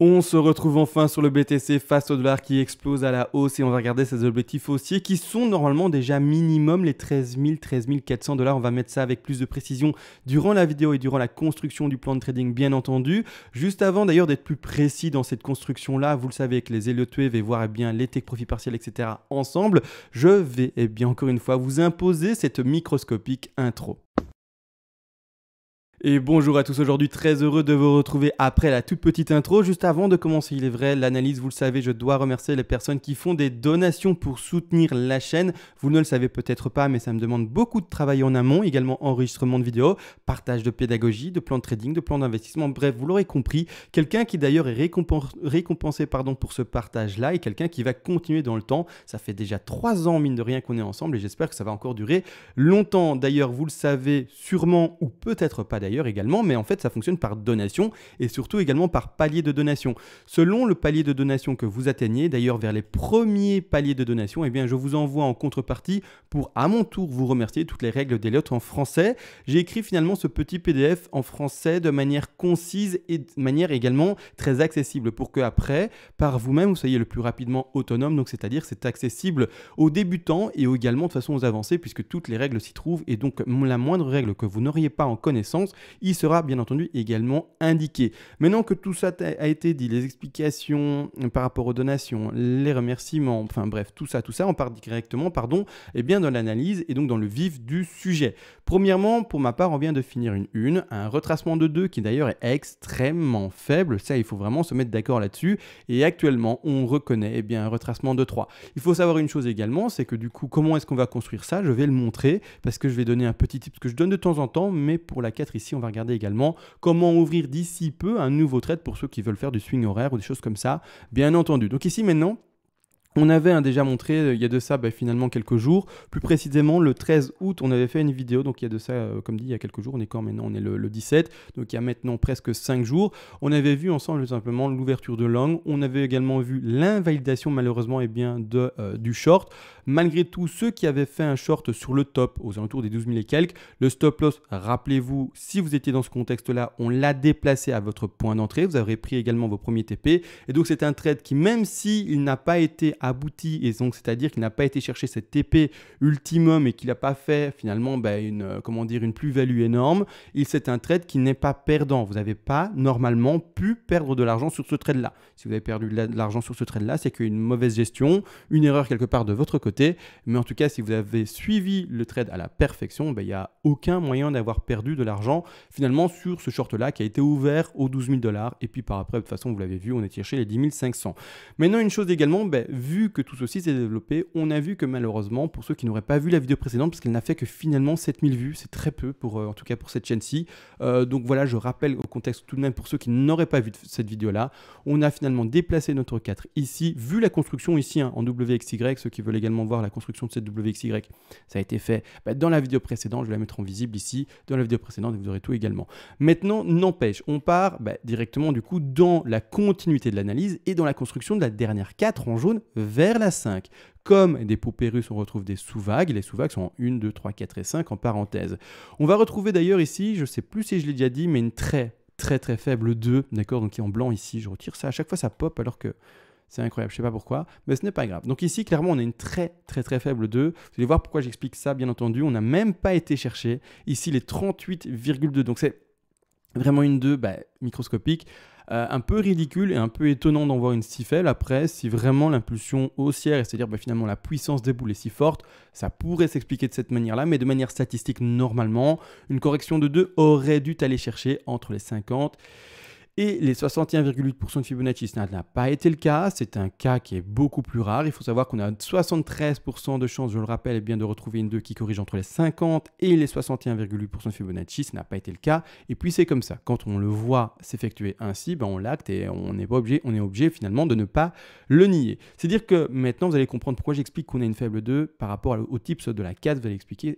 On se retrouve enfin sur le BTC face au dollar qui explose à la hausse et on va regarder ces objectifs haussiers qui sont normalement déjà minimum les 13 000, 13 400 $. On va mettre ça avec plus de précision durant la vidéo et durant la construction du plan de trading bien entendu. Juste avant d'ailleurs d'être plus précis dans cette construction là, vous le savez avec les Elliott Wave et voir les take profit partiels etc. ensemble, je vais encore une fois vous imposer cette microscopique intro. Et bonjour à tous, aujourd'hui très heureux de vous retrouver après la toute petite intro. Juste avant de commencer, il est vrai, l'analyse, vous le savez, je dois remercier les personnes qui font des donations pour soutenir la chaîne. Vous ne le savez peut-être pas, mais ça me demande beaucoup de travail en amont, également enregistrement de vidéos, partage de pédagogie, de plans de trading, de plans d'investissement, bref, vous l'aurez compris. Quelqu'un qui d'ailleurs est récompensé pour ce partage-là et quelqu'un qui va continuer dans le temps. Ça fait déjà 3 ans, mine de rien, qu'on est ensemble et j'espère que ça va encore durer longtemps. D'ailleurs, vous le savez sûrement ou peut-être pas d'ailleurs, également, mais en fait ça fonctionne par donation et surtout également par palier de donation. Selon le palier de donation que vous atteignez, d'ailleurs vers les premiers paliers de donation, je vous envoie en contrepartie pour à mon tour vous remercier toutes les règles d'Elliott en français. J'ai écrit finalement ce petit PDF en français de manière concise et de manière également très accessible pour que après, par vous-même, vous soyez le plus rapidement autonome, donc c'est-à-dire c'est accessible aux débutants et également de façon aux avancés puisque toutes les règles s'y trouvent et donc la moindre règle que vous n'auriez pas en connaissance, il sera bien entendu également indiqué. Maintenant que tout ça a été dit, les explications par rapport aux donations, les remerciements, enfin bref, tout ça, on part directement, dans l'analyse et donc dans le vif du sujet. Premièrement, pour ma part, on vient de finir un retracement de 2 qui d'ailleurs est extrêmement faible, ça il faut vraiment se mettre d'accord là-dessus, et actuellement on reconnaît un retracement de 3. Il faut savoir une chose également, c'est que du coup, comment est-ce qu'on va construire ça? Je vais le montrer parce que je vais donner un petit tip que je donne de temps en temps, mais pour la 4 ici, on va regarder également comment ouvrir d'ici peu un nouveau trade pour ceux qui veulent faire du swing horaire ou des choses comme ça, bien entendu. Donc ici maintenant, on avait déjà montré il y a de ça finalement quelques jours, plus précisément le 13 août, on avait fait une vidéo, donc il y a de ça, comme dit, il y a quelques jours, on est quand maintenant, on est le 17, donc il y a maintenant presque 5 jours, on avait vu ensemble simplement l'ouverture de long, on avait également vu l'invalidation malheureusement du short, malgré tout ceux qui avaient fait un short sur le top aux alentours des 12 000 et quelques, le stop loss, rappelez-vous, si vous étiez dans ce contexte-là, on l'a déplacé à votre point d'entrée, vous avez pris également vos premiers TP, et donc c'est un trade qui même s'il n'a pas été abouti et donc c'est-à-dire qu'il n'a pas été chercher cette TP ultimum et qu'il n'a pas fait finalement une plus-value énorme, c'est un trade qui n'est pas perdant. Vous n'avez pas normalement pu perdre de l'argent sur ce trade-là. Si vous avez perdu de l'argent sur ce trade-là, c'est qu'il y a une mauvaise gestion, une erreur quelque part de votre côté. Mais en tout cas, si vous avez suivi le trade à la perfection, il n'y a aucun moyen d'avoir perdu de l'argent finalement sur ce short-là qui a été ouvert aux 12 000 $. Et puis par après, de toute façon, vous l'avez vu, on est cherché les 10 500. Maintenant, une chose également, vu que tout ceci s'est développé, on a vu que malheureusement, pour ceux qui n'auraient pas vu la vidéo précédente, parce qu'elle n'a fait que finalement 7000 vues, c'est très peu en tout cas pour cette chaîne-ci. Donc voilà, je rappelle au contexte tout de même pour ceux qui n'auraient pas vu cette vidéo-là, on a finalement déplacé notre 4 ici, vu la construction ici en WXY, ceux qui veulent également voir la construction de cette WXY, ça a été fait dans la vidéo précédente, je vais la mettre en visible ici, dans la vidéo précédente, vous aurez tout également. Maintenant, n'empêche, on part directement du coup dans la continuité de l'analyse et dans la construction de la dernière 4 en jaune vers la 5. Comme des poupées russes, on retrouve des sous-vagues. Les sous-vagues sont en 1, 2, 3, 4 et 5 en parenthèse. On va retrouver d'ailleurs ici, je ne sais plus si je l'ai déjà dit, mais une très faible 2, d'accord, donc qui est en blanc ici. Je retire ça, à chaque fois ça pop alors que c'est incroyable, je ne sais pas pourquoi, mais ce n'est pas grave. Donc ici, clairement, on a une très faible 2. Vous allez voir pourquoi j'explique ça, bien entendu. On n'a même pas été chercher ici les 38,2. Donc c'est vraiment une 2 microscopique. Un peu ridicule et un peu étonnant d'en voir une si faible. Après, si vraiment l'impulsion haussière, c'est-à-dire finalement la puissance des boules est si forte, ça pourrait s'expliquer de cette manière-là, mais de manière statistique, normalement, une correction de 2 aurait dû aller chercher entre les 50 et les 61,8% de Fibonacci. Ça n'a pas été le cas, c'est un cas qui est beaucoup plus rare. Il faut savoir qu'on a 73% de chances, je le rappelle, de retrouver une 2 qui corrige entre les 50 et les 61,8% de Fibonacci. Ça n'a pas été le cas. Et puis c'est comme ça. Quand on le voit s'effectuer ainsi, on l'acte et on est obligé finalement de ne pas le nier. C'est-à-dire que maintenant, vous allez comprendre pourquoi j'explique qu'on a une faible 2 par rapport au tips de la 4.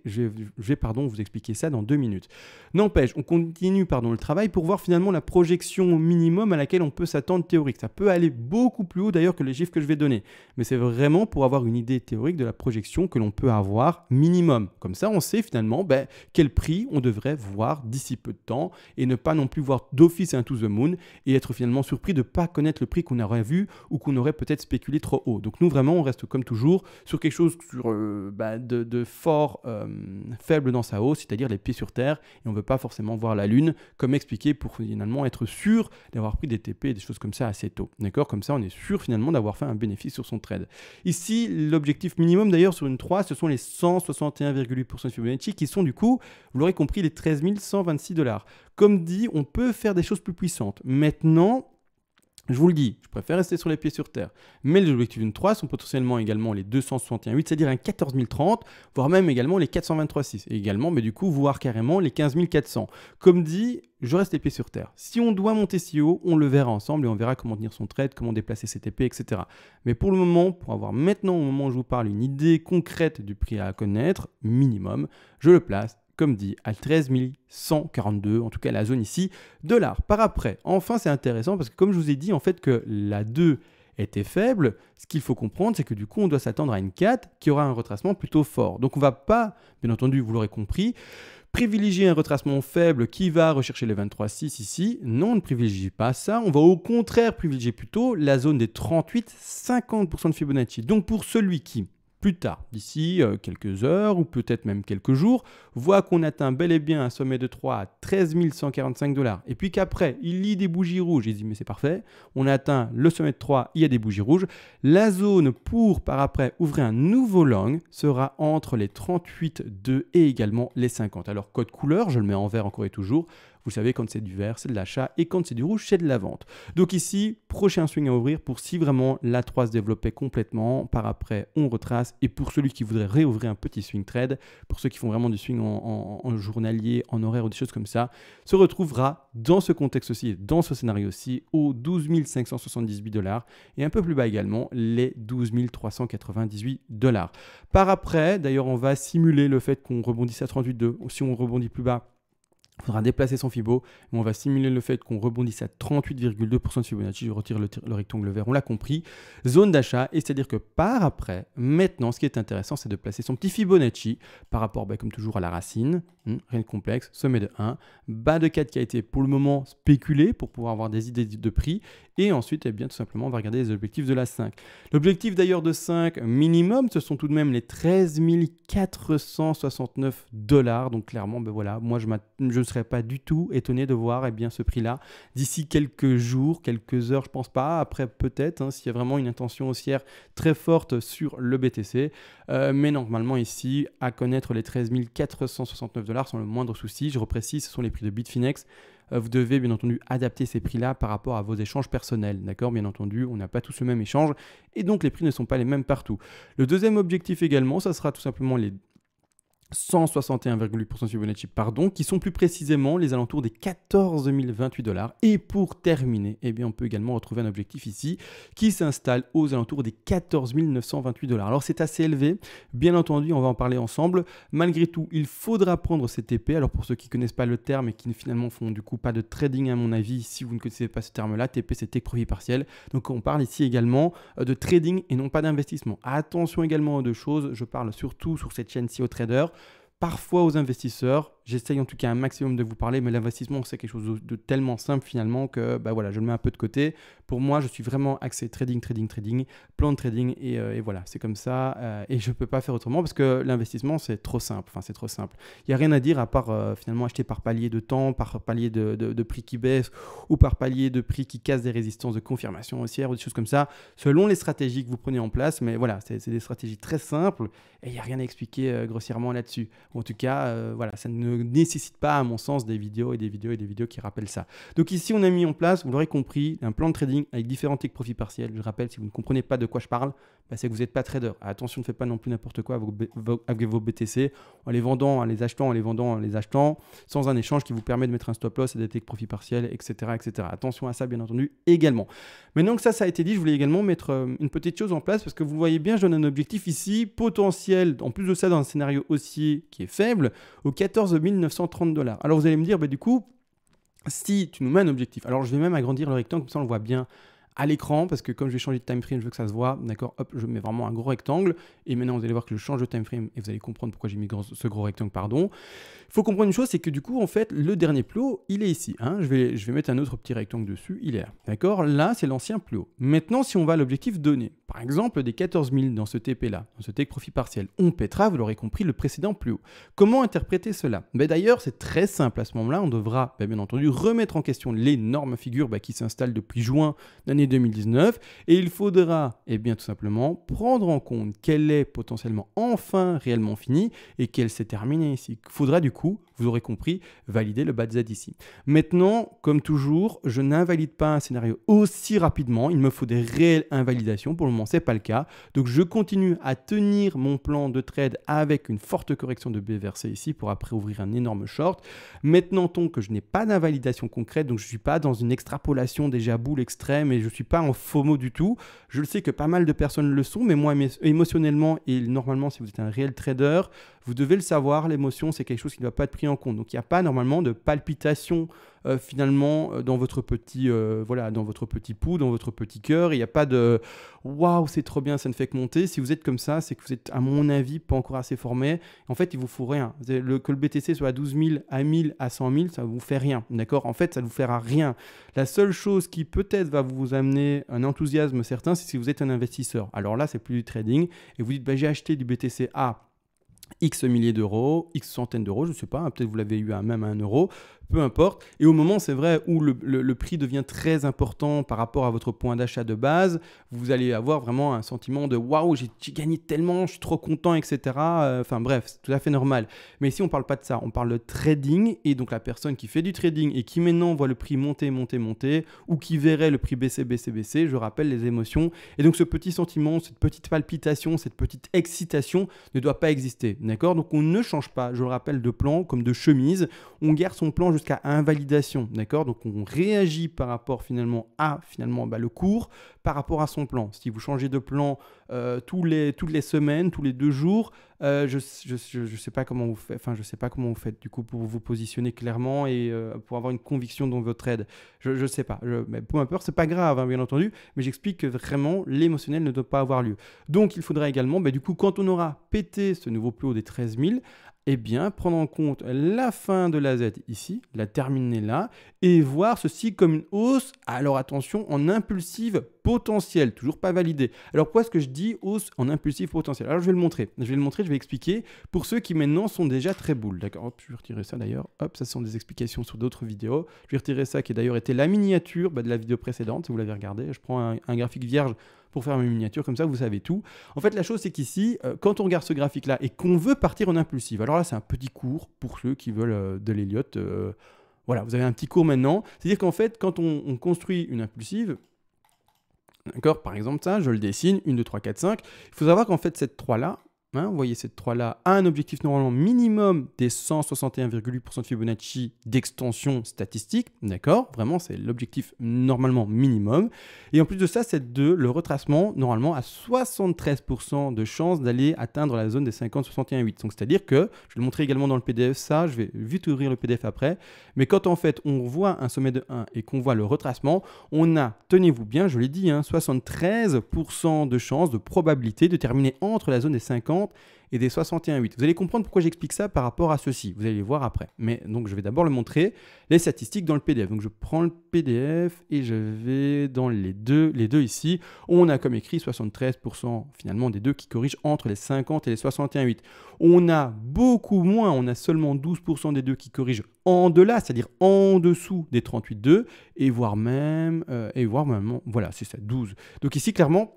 Je vais vous expliquer ça dans 2 minutes. N'empêche, on continue le travail pour voir finalement la projection projection minimum à laquelle on peut s'attendre théorique. Ça peut aller beaucoup plus haut d'ailleurs que les chiffres que je vais donner. Mais c'est vraiment pour avoir une idée théorique de la projection que l'on peut avoir minimum. Comme ça, on sait finalement quel prix on devrait voir d'ici peu de temps et ne pas non plus voir d'office un to the moon et être finalement surpris de ne pas connaître le prix qu'on aurait vu ou qu'on aurait peut-être spéculé trop haut. Donc nous, vraiment, on reste comme toujours sur quelque chose de fort faible dans sa hausse, c'est-à-dire les pieds sur terre, et on ne veut pas forcément voir la lune, comme expliqué, pour finalement être sûr d'avoir pris des TP et des choses comme ça assez tôt. D'accord? Comme ça, on est sûr finalement d'avoir fait un bénéfice sur son trade. Ici, l'objectif minimum d'ailleurs sur une 3, ce sont les 161,8% de Fibonacci qui sont du coup, vous l'aurez compris, les 13 126 $. Comme dit, on peut faire des choses plus puissantes. Maintenant, je vous le dis, je préfère rester sur les pieds sur terre. Mais les objectifs d'une 3 sont potentiellement également les 261,8, c'est-à-dire un 14 030, voire même également les 423,6. Et également, mais du coup, voire carrément les 15 400. Comme dit, je reste les pieds sur terre. Si on doit monter si haut, on le verra ensemble et on verra comment tenir son trade, comment déplacer ses TP, etc. Mais pour le moment, pour avoir maintenant, au moment où je vous parle, une idée concrète du prix à connaître, minimum, je le place comme dit, à 13 142, en tout cas la zone ici, $. Par après, enfin c'est intéressant parce que comme je vous ai dit en fait que la 2 était faible, ce qu'il faut comprendre c'est que du coup on doit s'attendre à une 4 qui aura un retracement plutôt fort. Donc on ne va pas, bien entendu vous l'aurez compris, privilégier un retracement faible qui va rechercher les 23,6 ici. Non, on ne privilégie pas ça. On va au contraire privilégier plutôt la zone des 38-50% de Fibonacci. Donc pour celui qui plus tard, d'ici quelques heures ou peut-être même quelques jours, voit qu'on atteint bel et bien un sommet de 3 à 13 145 $. Et puis qu'après, il lit des bougies rouges. Il dit, mais c'est parfait, on a atteint le sommet de 3, il y a des bougies rouges. La zone pour, par après, ouvrir un nouveau long sera entre les 38,2 et également les 50. Alors, code couleur, je le mets en vert encore et toujours. Vous savez, quand c'est du vert, c'est de l'achat et quand c'est du rouge, c'est de la vente. Donc ici, prochain swing à ouvrir pour si vraiment la 3 se développait complètement. Par après, on retrace. Et pour celui qui voudrait réouvrir un petit swing trade, pour ceux qui font vraiment du swing en journalier, en horaire ou des choses comme ça, se retrouvera dans ce contexte-ci, dans ce scénario-ci, aux 12 578 $. Et un peu plus bas également, les 12 398 $. Par après, d'ailleurs, on va simuler le fait qu'on rebondisse à 38,2. Si on rebondit plus bas, il faudra déplacer son Fibo, mais on va simuler le fait qu'on rebondisse à 38,2% de Fibonacci. Je retire le rectangle vert, on l'a compris. Zone d'achat, et c'est-à-dire que par après, maintenant, ce qui est intéressant, c'est de placer son petit Fibonacci par rapport, comme toujours, à la racine. Rien de complexe, sommet de 1, bas de 4 qui a été pour le moment spéculé pour pouvoir avoir des idées de prix. Et ensuite, tout simplement, on va regarder les objectifs de la 5. L'objectif d'ailleurs de 5 minimum, ce sont tout de même les 13 469 $. Donc clairement, voilà, moi je ne serais pas du tout étonné de voir ce prix-là d'ici quelques jours, quelques heures, je pense pas. Après, peut-être, s'il y a vraiment une intention haussière très forte sur le BTC. Mais normalement, ici, à connaître les 13 469 $ sans le moindre souci. Je reprécise, ce sont les prix de Bitfinex. Vous devez bien entendu adapter ces prix-là par rapport à vos échanges personnels. D'accord? Bien entendu, on n'a pas tous le même échange et donc les prix ne sont pas les mêmes partout. Le deuxième objectif également, ça sera tout simplement les 161,8% Fibonacci, qui sont plus précisément les alentours des 14 028 $. Et pour terminer, on peut également retrouver un objectif ici qui s'installe aux alentours des 14 928 $. Alors c'est assez élevé, bien entendu, on va en parler ensemble. Malgré tout, il faudra prendre ces TP. Alors pour ceux qui ne connaissent pas le terme et qui finalement font du coup pas de trading à mon avis, si vous ne connaissez pas ce terme-là, TP c'est take profit partiel. Donc on parle ici également de trading et non pas d'investissement. Attention également aux deux choses, je parle surtout sur cette chaîne-ci aux traders. Parfois aux investisseurs, j'essaye en tout cas un maximum de vous parler, mais l'investissement c'est quelque chose de tellement simple finalement que voilà, je le mets un peu de côté. Pour moi, je suis vraiment axé trading, plan de trading et voilà, c'est comme ça et je ne peux pas faire autrement parce que l'investissement c'est trop simple, il n'y a rien à dire à part finalement acheter par palier de temps, par palier de prix qui baisse ou par palier de prix qui casse des résistances de confirmation haussière ou des choses comme ça, selon les stratégies que vous prenez en place, mais voilà, c'est des stratégies très simples et il n'y a rien à expliquer grossièrement là-dessus. En tout cas, voilà, ça ne nécessite pas, à mon sens, des vidéos qui rappellent ça. Donc ici, on a mis en place, vous l'aurez compris, un plan de trading avec différents take profit partiels. Je rappelle, si vous ne comprenez pas de quoi je parle, c'est que vous n'êtes pas trader. Attention, ne faites pas non plus n'importe quoi avec vos BTC, en les vendant, en les achetant, sans un échange qui vous permet de mettre un stop loss et des take profit partiels, etc., etc. Attention à ça, bien entendu, également. Maintenant que ça a été dit, je voulais également mettre une petite chose en place parce que vous voyez bien, je donne un objectif ici potentiel, en plus de ça, dans un scénario haussier qui est faible, aux 14 930 $. Alors vous allez me dire, du coup, si tu nous mets un objectif, alors je vais même agrandir le rectangle, comme ça on le voit bien à l'écran, parce que comme je vais changer de time frame, je veux que ça se voit, d'accord, hop, je mets vraiment un gros rectangle, et maintenant vous allez voir que je change de time frame, et vous allez comprendre pourquoi j'ai mis ce gros rectangle, pardon. Il faut comprendre une chose, c'est que du coup, en fait, le dernier plus haut, il est ici, hein. Je vais mettre un autre petit rectangle dessus, il est là, d'accord. Là, c'est l'ancien plus haut. Maintenant, si on va à l'objectif donné, par exemple, des 14 000 dans ce TP-là, dans ce take profit partiel, on pètera, vous l'aurez compris, le précédent plus haut. Comment interpréter cela? D'ailleurs, c'est très simple, à ce moment-là, on devra, bien entendu, remettre en question l'énorme figure qui s'installe depuis juin d'année 2019, et il faudra, tout simplement, prendre en compte qu'elle est potentiellement enfin réellement finie, et qu'elle s'est terminée ici. Il faudra du coup, vous aurez compris, valider le bas de Z ici. Maintenant, comme toujours, je n'invalide pas un scénario aussi rapidement, il me faut des réelles invalidations, pour le moment c'est pas le cas, donc je continue à tenir mon plan de trade avec une forte correction de B versée ici, pour après ouvrir un énorme short. Maintenant, tant que je n'ai pas d'invalidation concrète, donc je ne suis pas dans une extrapolation déjà boule extrême, et je ne suis pas en FOMO du tout, je le sais que pas mal de personnes le sont, mais moi émotionnellement, et normalement si vous êtes un réel trader, vous devez le savoir, l'émotion, c'est quelque chose qui ne doit pas être pris en compte. Donc, il n'y a pas normalement de palpitation finalement dans votre petit dans votre petit pouls, dans votre petit cœur. Il n'y a pas de waouh, c'est trop bien, ça ne fait que monter. Si vous êtes comme ça, c'est que vous êtes, à mon avis, pas encore assez formé. En fait, il vous faut rien. Que le BTC soit à 12 000, à 1000, à 100 000, ça ne vous fait rien. D'accord? En fait, ça ne vous fera rien. La seule chose qui peut-être va vous amener un enthousiasme certain, c'est si vous êtes un investisseur. Alors là, c'est plus du trading. Et vous dites, j'ai acheté du BTC à X milliers d'euros, X centaines d'euros, je ne sais pas, hein, peut-être vous l'avez eu même à 1 euro, peu importe. Et au moment, c'est vrai, où le prix devient très important par rapport à votre point d'achat de base, vous allez avoir vraiment un sentiment de waouh, j'ai gagné tellement, je suis trop content, etc. Enfin bref, c'est tout à fait normal. Mais ici, on ne parle pas de ça, on parle de trading. Et donc, la personne qui fait du trading et qui maintenant voit le prix monter, monter, monter, ou qui verrait le prix baisser, baisser, baisser, je rappelle les émotions. Et donc, ce petit sentiment, cette petite palpitation, cette petite excitation ne doit pas exister. D'accord? Donc, on ne change pas, je le rappelle, de plan comme de chemise. On garde son plan jusqu'à invalidation, d'accord? Donc on réagit par rapport finalement à le cours par rapport à son plan. Si vous changez de plan toutes les semaines, tous les 2 jours, je sais pas comment vous faites, enfin je sais pas comment vous faites du coup pour vous positionner clairement et pour avoir une conviction dans votre trade. Je sais pas, mais peu importe, c'est pas grave hein, bien entendu, mais j'explique que vraiment l'émotionnel ne doit pas avoir lieu. Donc il faudra également, du coup quand on aura pété ce nouveau plus haut des 13 000, prendre en compte la fin de la Z ici, la terminer là, et voir ceci comme une hausse, alors attention, en impulsive potentielle, toujours pas validée. Alors pourquoi est-ce que je dis hausse en impulsive potentielle? Alors je vais le montrer, je vais expliquer pour ceux qui maintenant sont déjà très boules. D'accord, hop, je vais retirer ça d'ailleurs, hop, ça sont des explications sur d'autres vidéos. Je vais retirer ça qui d'ailleurs était la miniature de la vidéo précédente, si vous l'avez regardé. Je prends un graphique vierge pour faire mes miniatures, comme ça vous savez tout. En fait, la chose c'est qu'ici, quand on regarde ce graphique-là et qu'on veut partir en impulsive, alors là c'est un petit cours pour ceux qui veulent de l'Elliott. Voilà, vous avez un petit cours maintenant. C'est-à-dire qu'en fait, quand on construit une impulsive, d'accord, par exemple ça, je le dessine, 1, 2, 3, 4, 5. Il faut savoir qu'en fait cette 3-là, vous voyez cette 3-là a un objectif normalement minimum des 161,8% de Fibonacci d'extension statistique, d'accord? Vraiment, c'est l'objectif normalement minimum. Et en plus de ça, cette 2, le retracement, normalement, a 73% de chances d'aller atteindre la zone des 50-61,8. Donc, c'est-à-dire que, je vais le montrer également dans le PDF, ça, je vais vite ouvrir le PDF après, mais quand en fait, on voit un sommet de 1 et qu'on voit le retracement, on a, tenez-vous bien, je l'ai dit, 73% de chances, de probabilité de terminer entre la zone des 50 et des 61,8. Vous allez comprendre pourquoi j'explique ça par rapport à ceci. Vous allez les voir après. Mais donc, je vais d'abord le montrer, les statistiques dans le PDF. Donc, je prends le PDF et je vais dans les deux ici. On a comme écrit 73% finalement des deux qui corrigent entre les 50 et les 61,8. On a beaucoup moins, on a seulement 12% des deux qui corrigent en delà, c'est-à-dire en dessous des 38,2 et voire même, voilà, c'est ça, 12. Donc ici, clairement,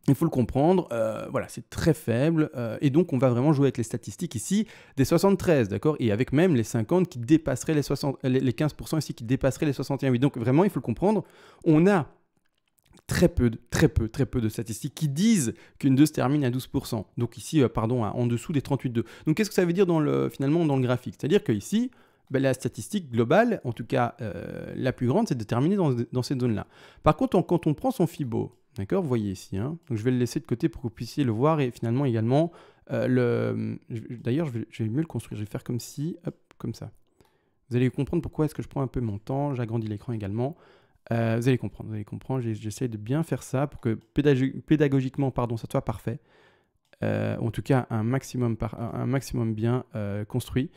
il faut le comprendre, voilà, c'est très faible, et donc on va vraiment jouer avec les statistiques ici des 73, d'accord, et avec même les 50 qui dépasseraient les 15% ici qui dépasseraient les 61,8. Donc vraiment, il faut le comprendre, on a très peu de statistiques qui disent qu'une 2 se termine à 12%. Donc ici, en dessous des 38,2. Donc qu'est-ce que ça veut dire finalement dans le graphique? C'est-à-dire qu'ici, la statistique globale, en tout cas la plus grande, c'est de terminer dans cette zone-là. Par contre, quand on prend son Fibo, d'accord, vous voyez ici, donc je vais le laisser de côté pour que vous puissiez le voir et finalement également, d'ailleurs je vais mieux le construire, je vais faire comme si, hop, comme ça. Vous allez comprendre pourquoi est-ce que je prends un peu mon temps. J'agrandis l'écran également. Vous allez comprendre. J'essaie de bien faire ça pour que pédagogiquement, pardon, ça soit parfait. En tout cas, un maximum bien construit.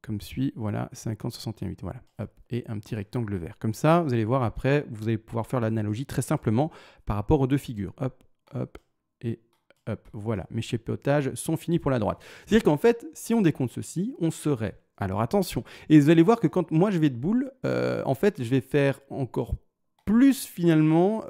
Comme suit, voilà, 50, 61, voilà, hop, et un petit rectangle vert. Comme ça, vous allez voir après, vous allez pouvoir faire l'analogie très simplement par rapport aux deux figures. Hop, hop, et hop, voilà. Mes chipotages sont finis pour la droite. C'est-à-dire qu'en fait, si on décompte ceci, on serait... Alors attention, et vous allez voir que quand moi je vais de boule, en fait, je vais faire encore plus finalement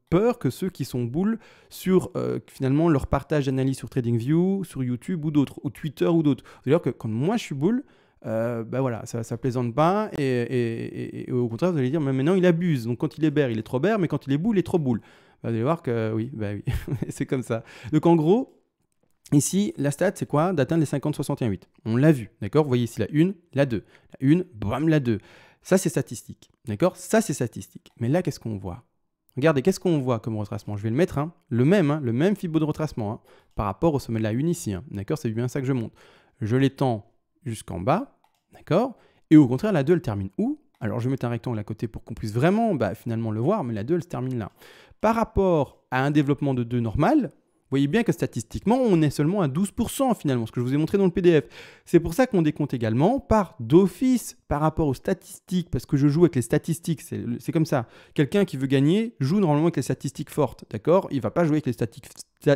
peur que ceux qui sont boules sur finalement leur partage d'analyse sur TradingView, sur YouTube ou d'autres, ou Twitter ou d'autres. C'est-à-dire que quand moi je suis boule, bah voilà, ça plaisante pas et au contraire vous allez dire mais maintenant il abuse. Donc quand il est bear, il est trop bear, mais quand il est boule, il est trop boule. Bah, vous allez voir que oui, c'est comme ça. Donc en gros, ici, la stat, c'est quoi? D'atteindre les 50-61-8. On l'a vu, d'accord? Vous voyez ici la 1, la 2. La 1, bam, la 2. Ça, c'est statistique, d'accord? Ça, c'est statistique. Mais là, qu'est-ce qu'on voit? Regardez, qu'est-ce qu'on voit comme retracement? Je vais le mettre, hein, le même Fibo de retracement, hein, par rapport au sommet de la 1 ici, hein, d'accord? C'est bien ça que je monte. Je l'étends jusqu'en bas, d'accord? Et au contraire, la 2, elle termine où? Alors, je vais mettre un rectangle à côté pour qu'on puisse vraiment, finalement, le voir, mais la 2, elle se termine là. Par rapport à un développement de 2 normal, vous voyez bien que statistiquement, on est seulement à 12% finalement, ce que je vous ai montré dans le PDF. C'est pour ça qu'on décompte également par d'office par rapport aux statistiques, parce que je joue avec les statistiques, c'est comme ça. Quelqu'un qui veut gagner joue normalement avec les statistiques fortes, d'accord? Il ne va pas jouer avec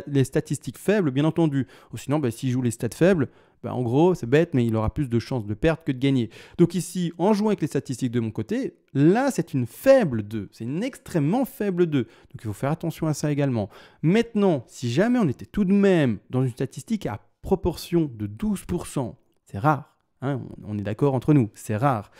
les statistiques faibles, bien entendu. Ou sinon, s'il joue les stats faibles, en gros, c'est bête, mais il aura plus de chances de perdre que de gagner. Donc ici, en jouant avec les statistiques de mon côté, là, c'est une faible 2. C'est une extrêmement faible 2. Donc il faut faire attention à ça également. Maintenant, si jamais on était tout de même dans une statistique à proportion de 12%, c'est rare. Hein, on est d'accord entre nous, c'est rare.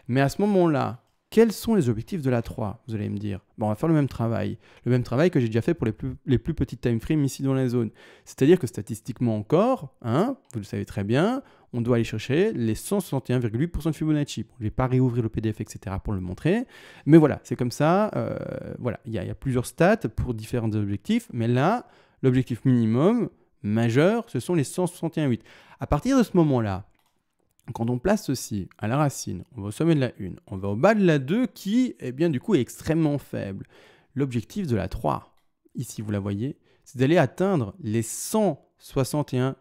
Mais à ce moment-là, quels sont les objectifs de la 3? Vous allez me dire. On va faire le même travail. Le même travail que j'ai déjà fait pour les plus petites time frames ici dans la zone. C'est-à-dire que statistiquement encore, hein, vous le savez très bien, on doit aller chercher les 161,8% de Fibonacci. Bon, je ne vais pas réouvrir le PDF, etc. pour le montrer. Mais voilà, c'est comme ça. Voilà, il y a plusieurs stats pour différents objectifs. Mais là, l'objectif minimum majeur, ce sont les 161,8. À partir de ce moment-là, quand on place ceci à la racine, on va au sommet de la 1, on va au bas de la 2 qui, du coup, est extrêmement faible. L'objectif de la 3, ici, vous la voyez, c'est d'aller atteindre les 161,8%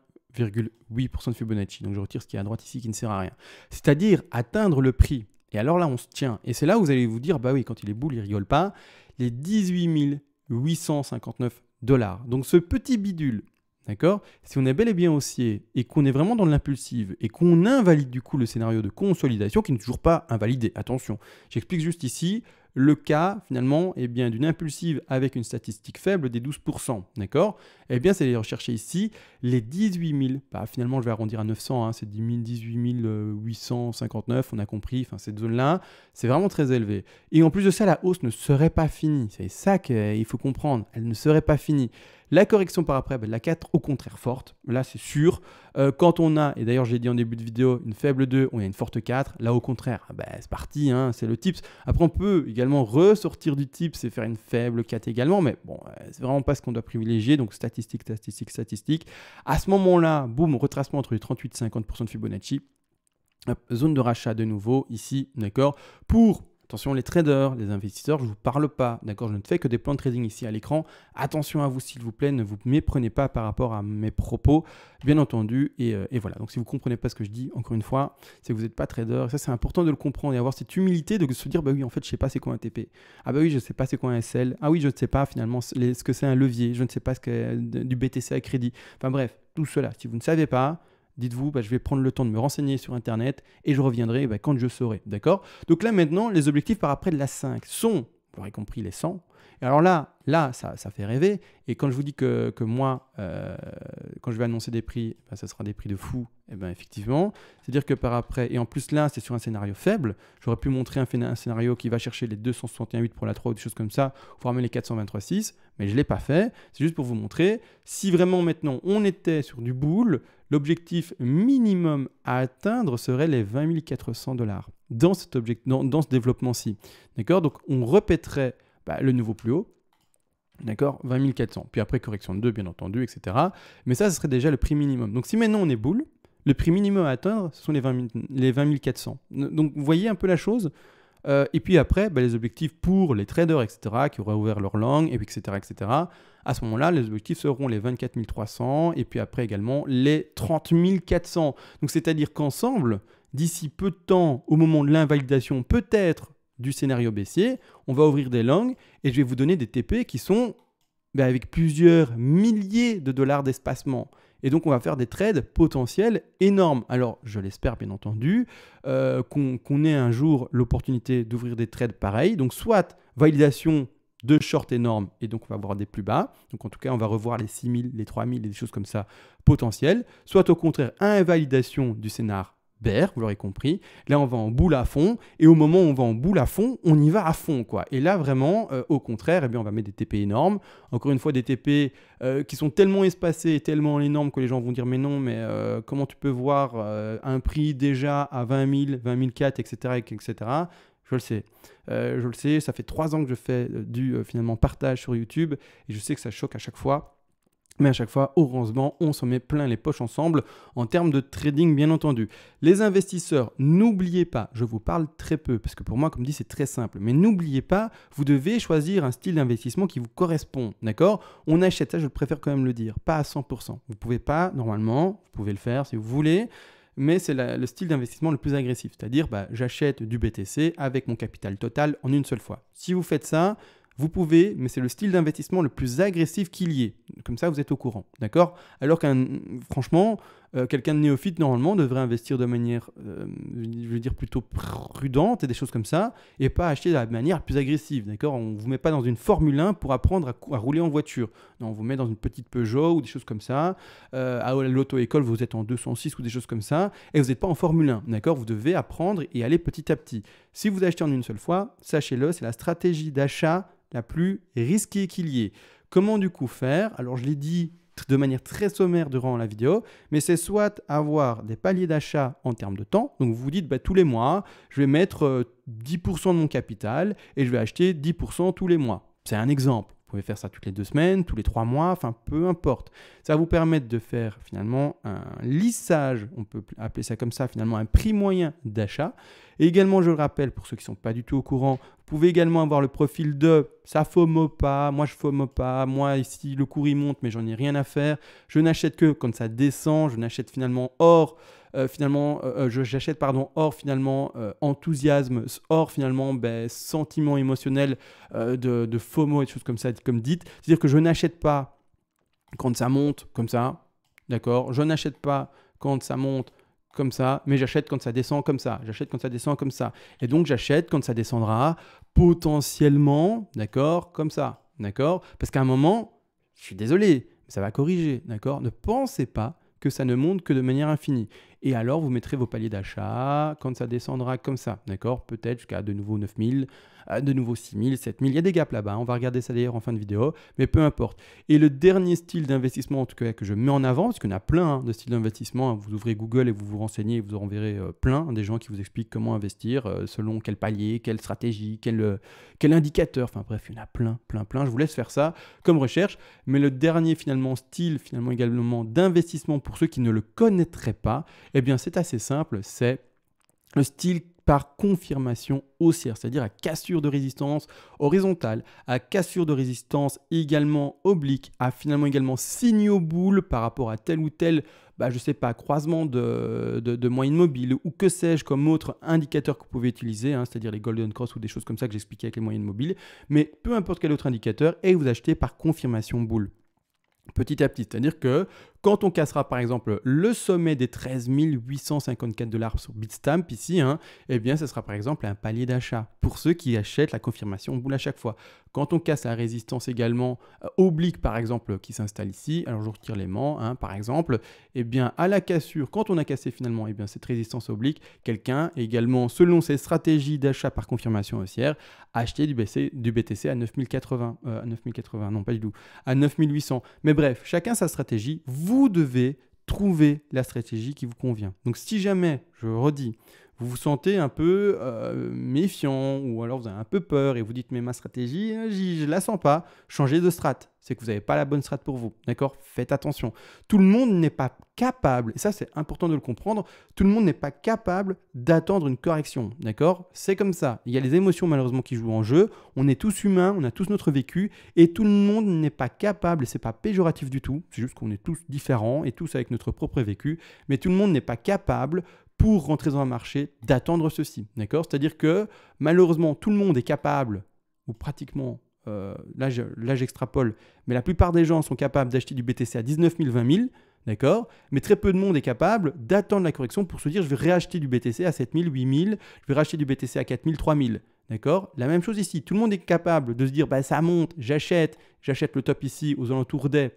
de Fibonacci. Donc, je retire ce qui est à droite ici qui ne sert à rien. C'est-à-dire atteindre le prix. Et alors là, on se tient. Et c'est là où vous allez vous dire, bah oui, quand il est boule, il rigole pas. Les 18 859 $. Donc, ce petit bidule, d'accord? Si on est bel et bien haussier et qu'on est vraiment dans l'impulsive et qu'on invalide du coup le scénario de consolidation qui n'est toujours pas invalidé, attention, j'explique juste ici le cas finalement d'une impulsive avec une statistique faible des 12%, d'accord? Eh bien, c'est de rechercher ici les 18 000, finalement je vais arrondir à 900, hein, c'est 18 859, on a compris, cette zone-là, c'est vraiment très élevé. Et en plus de ça, la hausse ne serait pas finie, c'est ça qu'il faut comprendre, elle ne serait pas finie. La correction par après, la 4 au contraire forte, là c'est sûr. Quand on a, et d'ailleurs j'ai dit en début de vidéo, une faible 2, on a une forte 4, là au contraire, c'est parti, hein, c'est le tips. Après on peut également ressortir du tips et faire une faible 4 également, mais bon, c'est vraiment pas ce qu'on doit privilégier, donc statistique. À ce moment-là, boum, retracement entre les 38 et 50% de Fibonacci. Hop, zone de rachat de nouveau, ici, d'accord, pour... Attention les traders, les investisseurs, je ne vous parle pas, d'accord? Je ne fais que des plans de trading ici à l'écran. Attention à vous s'il vous plaît, ne vous méprenez pas par rapport à mes propos, bien entendu. Et voilà, donc si vous ne comprenez pas ce que je dis, encore une fois, c'est que vous n'êtes pas trader. Ça c'est important de le comprendre et avoir cette humilité de se dire, bah oui, en fait, je ne sais pas c'est quoi un TP. Ah bah oui, je ne sais pas c'est quoi un SL. Ah oui, je ne sais pas finalement ce que c'est un levier. Je ne sais pas ce que du BTC à crédit. Enfin bref, tout cela, si vous ne savez pas, dites-vous, je vais prendre le temps de me renseigner sur Internet et je reviendrai quand je saurai. D'accord? Donc là, maintenant, les objectifs par après de la 5 sont, vous aurez compris, les 100. Et alors là ça fait rêver. Et quand je vous dis que moi, quand je vais annoncer des prix, ça sera des prix de fou, effectivement. C'est-à-dire que par après, et en plus là, c'est sur un scénario faible. J'aurais pu montrer un scénario qui va chercher les 261,8 pour la 3 ou des choses comme ça, voire même les 423,6, mais je ne l'ai pas fait. C'est juste pour vous montrer. Si vraiment maintenant on était sur du bull, l'objectif minimum à atteindre serait les 20 400 $ dans ce développement-ci. D'accord? Donc on répéterait le nouveau plus haut. D'accord, 20 400. Puis après, correction de 2, bien entendu, etc. Mais ça, ce serait déjà le prix minimum. Donc, si maintenant on est bull, Le prix minimum à atteindre, ce sont les 20 400. Donc, vous voyez un peu la chose. Et puis après, les objectifs pour les traders, etc., qui auraient ouvert leur langue, et puis etc., etc., à ce moment-là, les objectifs seront les 24 300 et puis après également les 30 400. Donc, c'est-à-dire qu'ensemble, d'ici peu de temps, au moment de l'invalidation, peut-être du scénario baissier, on va ouvrir des langues et je vais vous donner des TP qui sont avec plusieurs milliers de dollars d'espacement. Et donc, on va faire des trades potentiels énormes. Alors, je l'espère bien entendu, qu'on ait un jour l'opportunité d'ouvrir des trades pareils. Donc, soit validation de short énorme et donc on va avoir des plus bas. Donc, en tout cas, on va revoir les 6000, les 3000 et des choses comme ça potentielles. Soit au contraire, invalidation du scénar bear, vous l'aurez compris. Là, on va en boule à fond. Et au moment où on va en boule à fond, on y va à fond, quoi. Et là, vraiment, au contraire, on va mettre des TP énormes. Encore une fois, des TP qui sont tellement espacés, tellement énormes que les gens vont dire mais non, mais comment tu peux voir un prix déjà à 20 000, 20 004, etc., etc. Je le sais, ça fait 3 ans que je fais du finalement partage sur YouTube et je sais que ça choque à chaque fois. Mais à chaque fois, heureusement, on s'en met plein les poches ensemble en termes de trading, bien entendu. Les investisseurs, n'oubliez pas, je vous parle très peu, parce que pour moi, comme dit, c'est très simple. Mais n'oubliez pas, vous devez choisir un style d'investissement qui vous correspond, d'accord? On achète, ça je préfère quand même le dire, pas à 100%. Vous ne pouvez pas, normalement, vous pouvez le faire si vous voulez, mais c'est le style d'investissement le plus agressif. C'est-à-dire, j'achète du BTC avec mon capital total en une seule fois. Si vous faites ça, vous pouvez, mais c'est le style d'investissement le plus agressif qu'il y ait. Comme ça, vous êtes au courant, d'accord? Alors franchement, quelqu'un de néophyte, normalement, devrait investir de manière, je veux dire, plutôt prudente et des choses comme ça, et pas acheter de la manière plus agressive, d'accord? On ne vous met pas dans une Formule 1 pour apprendre à rouler en voiture. Non, on vous met dans une petite Peugeot ou des choses comme ça. À l'auto-école, vous êtes en 206 ou des choses comme ça, et vous n'êtes pas en Formule 1, d'accord? Vous devez apprendre et aller petit à petit. Si vous achetez en une seule fois, sachez-le, c'est la stratégie d'achat la plus risquée qu'il y ait. Comment du coup faire? Alors je l'ai dit de manière très sommaire durant la vidéo, mais c'est soit avoir des paliers d'achat en termes de temps. Donc vous vous dites tous les mois, je vais mettre 10% de mon capital et je vais acheter 10% tous les mois. C'est un exemple. Vous pouvez faire ça toutes les 2 semaines, tous les 3 mois, enfin peu importe. Ça va vous permettre de faire finalement un lissage, on peut appeler ça comme ça, finalement un prix moyen d'achat. Et également, je le rappelle, pour ceux qui ne sont pas du tout au courant, vous pouvez également avoir le profil de « ça FOMO pas »,« moi je FOMO pas »,« moi ici le cours il monte mais j'en ai rien à faire »,« je n'achète que quand ça descend »,« je n'achète finalement hors ». J'achète hors finalement enthousiasme, hors finalement sentiment émotionnel de FOMO et des choses comme ça, comme dites. C'est-à-dire que je n'achète pas quand ça monte comme ça, d'accord? Je n'achète pas quand ça monte comme ça, mais j'achète quand ça descend comme ça. J'achète quand ça descend comme ça. Et donc j'achète quand ça descendra potentiellement, d'accord, comme ça, d'accord? Parce qu'à un moment, je suis désolé, mais ça va corriger, d'accord? Ne pensez pas que ça ne monte que de manière infinie. Et alors, vous mettrez vos paliers d'achat quand ça descendra comme ça, d'accord? Peut-être jusqu'à de nouveau 9000, de nouveau 6000, 7000. Il y a des gaps là-bas. On va regarder ça d'ailleurs en fin de vidéo, mais peu importe. Et le dernier style d'investissement, en tout cas, que je mets en avant, parce qu'il y en a plein de styles d'investissement. Vous ouvrez Google et vous vous renseignez et vous en verrez plein, des gens qui vous expliquent comment investir, selon quel palier, quelle stratégie, quel indicateur. Enfin bref, il y en a plein. Je vous laisse faire ça comme recherche. Mais le dernier style également d'investissement pour ceux qui ne le connaîtraient pas, eh bien, c'est assez simple, c'est le style par confirmation haussière, c'est-à-dire à cassure de résistance horizontale, à cassure de résistance également oblique, à finalement également signaux boule par rapport à tel ou tel, je sais pas, croisement de moyenne mobile ou que sais-je comme autre indicateur que vous pouvez utiliser, c'est-à-dire les Golden Cross ou des choses comme ça que j'expliquais avec les moyennes mobiles, mais peu importe quel autre indicateur, et vous achetez par confirmation boule. Petit à petit, c'est-à-dire que quand on cassera par exemple le sommet des 13 854 $ sur Bitstamp ici, eh bien ce sera par exemple un palier d'achat pour ceux qui achètent la confirmation boule à chaque fois. Quand on casse la résistance également oblique par exemple qui s'installe ici, alors je retire l'aimant par exemple, eh bien à la cassure, quand on a cassé finalement cette résistance oblique, quelqu'un également selon ses stratégies d'achat par confirmation haussière, a acheté du BTC à 9080, non pas du tout, à 9800. Mais bref, chacun sa stratégie. Vous devez trouver la stratégie qui vous convient. Donc si jamais, je redis, vous vous sentez un peu méfiant ou alors vous avez un peu peur et vous dites mais ma stratégie, je la sens pas, changez de strat. C'est que vous n'avez pas la bonne strat pour vous, d'accord? Faites attention. Tout le monde n'est pas capable, et ça c'est important de le comprendre, tout le monde n'est pas capable d'attendre une correction, d'accord? C'est comme ça. Il y a les émotions malheureusement qui jouent en jeu, on est tous humains, on a tous notre vécu, et tout le monde n'est pas capable, et c'est pas péjoratif du tout, c'est juste qu'on est tous différents et tous avec notre propre vécu, mais tout le monde n'est pas capable pour rentrer dans un marché d'attendre ceci, d'accord? C'est-à-dire que malheureusement tout le monde est capable, ou pratiquement, là j'extrapole, mais la plupart des gens sont capables d'acheter du BTC à 19 000, 20 000, d'accord? Mais très peu de monde est capable d'attendre la correction pour se dire je vais réacheter du BTC à 7 000, 8 000, je vais racheter du BTC à 4 000, 3 000, d'accord? La même chose ici, tout le monde est capable de se dire bah, ça monte, j'achète le top ici aux alentours des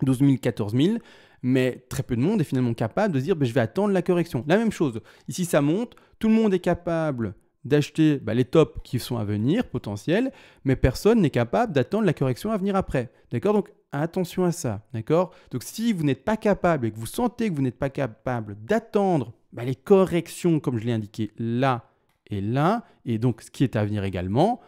12 000, 14 000, mais très peu de monde est finalement capable de se dire bah, je vais attendre la correction. La même chose, ici ça monte, tout le monde est capable d'acheter les tops qui sont à venir, potentiels, mais personne n'est capable d'attendre la correction à venir après. D'accord? Donc, attention à ça. D'accord? Donc, si vous n'êtes pas capable et que vous sentez que vous n'êtes pas capable d'attendre les corrections, comme je l'ai indiqué là, et donc ce qui est à venir également,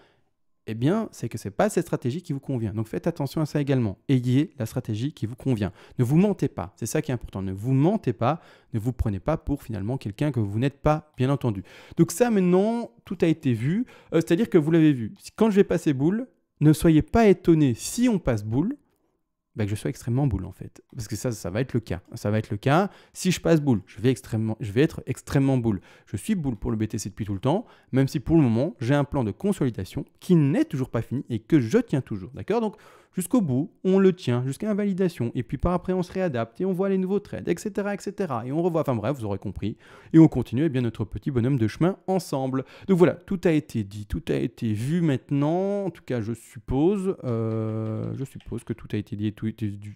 eh bien, c'est que ce n'est pas cette stratégie qui vous convient. Donc, faites attention à ça également. Ayez la stratégie qui vous convient. Ne vous mentez pas. C'est ça qui est important. Ne vous mentez pas. Ne vous prenez pas pour finalement quelqu'un que vous n'êtes pas, bien entendu. Donc, ça, maintenant, tout a été vu. C'est-à-dire que vous l'avez vu. Quand je vais passer boule, ne soyez pas étonnés si on passe boule, que je sois extrêmement boule en fait. Parce que ça va être le cas. Ça va être le cas. Si je passe boule, je vais être extrêmement boule. Je suis boule pour le BTC depuis tout le temps, même si pour le moment, j'ai un plan de consolidation qui n'est toujours pas fini et que je tiens toujours. D'accord? Donc, jusqu'au bout, on le tient jusqu'à la validation. Et puis par après, on se réadapte et on voit les nouveaux trades, etc., etc. Et on revoit, enfin bref, vous aurez compris. Et on continue bien notre petit bonhomme de chemin ensemble. Donc voilà, tout a été dit, tout a été vu maintenant. En tout cas, je suppose que tout a été dit et tout a été dit.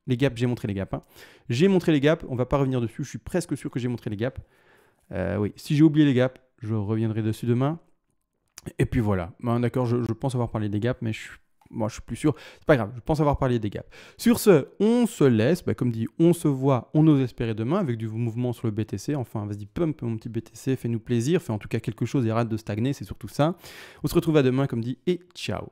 Les gaps, j'ai montré les gaps. Hein. J'ai montré les gaps, on ne va pas revenir dessus. Je suis presque sûr que j'ai montré les gaps. Oui, si j'ai oublié les gaps, je reviendrai dessus demain. Et puis voilà. D'accord, je pense avoir parlé des gaps, mais je suis plus sûr. C'est pas grave, je pense avoir parlé des gaps. Sur ce, on se laisse. Comme dit, on se voit, on ose espérer demain avec du mouvement sur le BTC. Enfin, vas-y, pump mon petit BTC, fais-nous plaisir. Fais en tout cas quelque chose et arrête de stagner, c'est surtout ça. On se retrouve à demain, comme dit, et ciao.